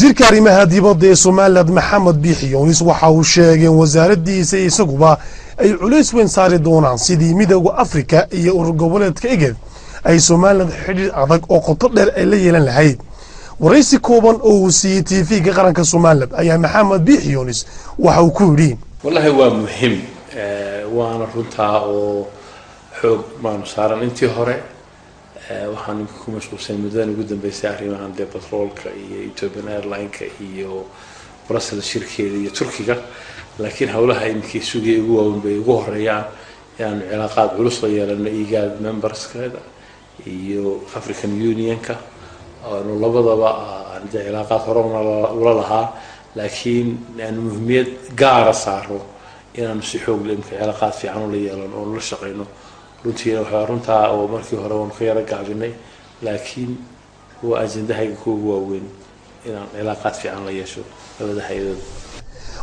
wasiirka arrimaha dibadda ee Soomaaliland Maxamed Biixi Yunis waxa uu sheegay wasaaraddiisa isaguba ay culays weyn saari doonaan sidii midowga Afrika iyo urur goboleedka IGAD ay Soomaaliland xidhiidh adag oo qoto dheer ay la yeelan lahayd waraysi kooban oo uu siiyay TV-ga qaranka Soomaaliland ayaa Maxamed Biixi Yunis waxa uu ku yiri wallahi waa muhiim waana runtaa oo xoog maanu saaran intii hore waxaan ku mashquulsan muddo ugu dambeysay arrimahan petrolka iyo Ethiopian Airlines iyo Brussels shirkeeda iyo Turkiga laakiin hawlaha imkii sugay ugu waaweyn bay ugu horeeyaan yani cilaaqaad culus la yeelano IGAD memberskeeda iyo African Unionka oo labadaba aan cilaaqaad hore ula lahaa laakiin aan muhiimad gaar ah saaro inaan si xoog leh cilaaqaad fiican la yeelano oo la shaqeyno runtii waxa runtaa oo markii hore waan ka yara gaabinay laakiin waa ajandahayga kuugu waaweyn inaan cilaaqaad fiican la yeesho labada hay'adood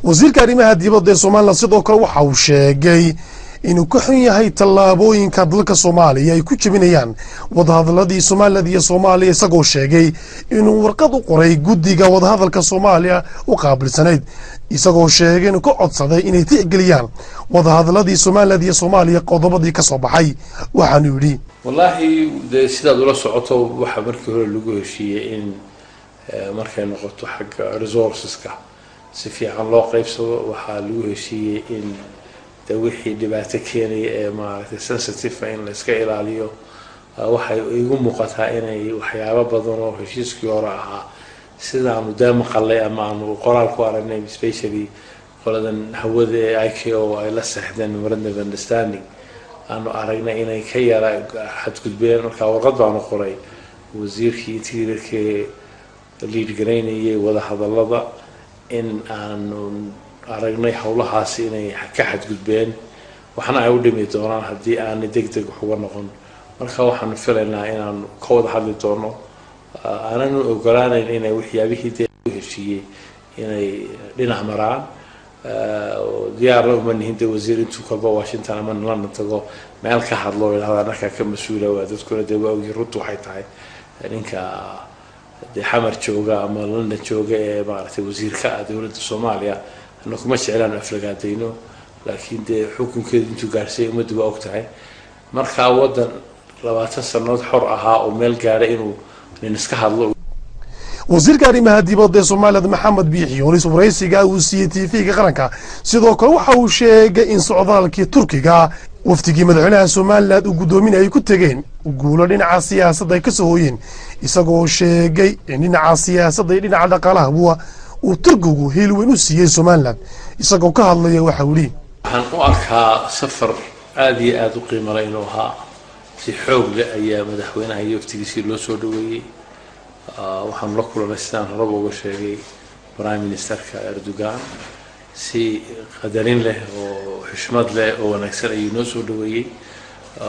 wasiirka arrimaha dibadda ee Soomaaliland sidoo kale waxa uu sheegay inuu ka xun yahay tallaabooyinka dalka Soomaaliya ay ku jabinayaan wadahadalladii Soomaaliland iyo Soomaaliya isagoo sheegay inuu warqad u qoray guddiga wadahadalka Soomaaliya u qaabilsanayd isagoo sheegay inuu ka codsaday inay tixgeliyaan wadahadalladii Soomaaliland iyo Soomaaliya qodobadii ka soo baxay waxaanu yiri wallahi sidaad ula socoto waxa markii hore lagu heshiiyay in markay noqoto xagga resourceska si fiican loo qaybsado waxa lagu heshiiyay in wixii dhibaato keenay ee maaragtay sensitive in la iska ilaaliyo waxay igu muuqataa inay waxyaabo badan oo heshiiskii hore ahaa sidaanu daama qalay ama aanu qoraal ku aragnay especially qoladan hawada ee ICAO ay la saxdeen memorandum of understanding aanu aragnay inay ka yara xadgudbeen marka warqad baanu qoray wasiirkii tiirarkii lead gareynayay wada hadallada in aanu aragnay hawlahaasi inay ka xadgudbeen waxna ay u dhimi doonaan haddii aan degdeg uga noqon marka waxaan filaynaa inaan ka wada hadli doono aanan ogolaanayn inay waxyaabihii heshiiyay inay dhinac maraan diyaar uma nihin wasiir intuu kalba Washington ama London tago meel ka hadlo ilaa marka ka mas'uula waa dadkuna daawooyin runtu waxay tahay ninka xamar jooga ama London jooga ee maaragtay wasiirka dawladda Soomaaliya kuma jeclaan aflagaadayno laakiin xukunkeedu intuu gaarsay umadu waa ogtahay marka wadan 20 sano xor ahaa oo meel gaaray inuu nin iska hadlo wasiirka arrimaha dibadda ee Soomaaliland Maxamed Biixi Yunis waraysiga uu siiyay TV-ga qaranka sidoo kale waxa uu sheegay in socdaalkii Turkiga waftigii madaxweynaha Soomaaliland uu gudoominayay ku tageen guulo dhinaca siyaasadda ay ka soo hooyeen isagoo sheegay in dhinaca siyaasadda iyo dhinaca dhaqaalaha uu Turkigu heel weyn u siiyay Soomaaliland isagoo ka hadlaya waxa uu leeyahay waxaan u arkaa safar aad iyo aad u qiimo leh inuu ahaa si xoog leh ayaa madaxweynaha iyo waftigiisii loo soo dhaweeyay waxaan la kulanay sidaan rabo uga sheegay prime ministerka Erdogan si qadarin leh oo xushmad leh oo wanaagsan ayuu noo soo dhaweeyay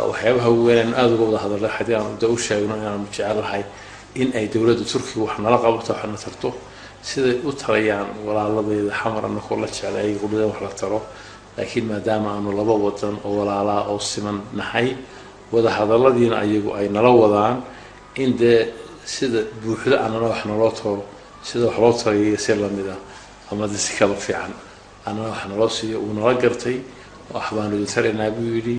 waxyaabaha weyn aad uga wada hadalay hadii aan u sheegno inaan jecelahay in ay dawladda Turkiga wax nala qabato waxna tarto sida u tarayaan walaaladayda xamarna ku la jeclay gudada wax la taro laakiin maadaama aanu laba wadan oo walaala oo siman nahay wada hadalladiina ayagu ay nala wadaan in sida buuxda anana wax naloo toro sida wax loo tarayo si lamid ah ama si kala fiican anana wax naloo siiyo uu nala gartay wax baan u tareynaa buu yiri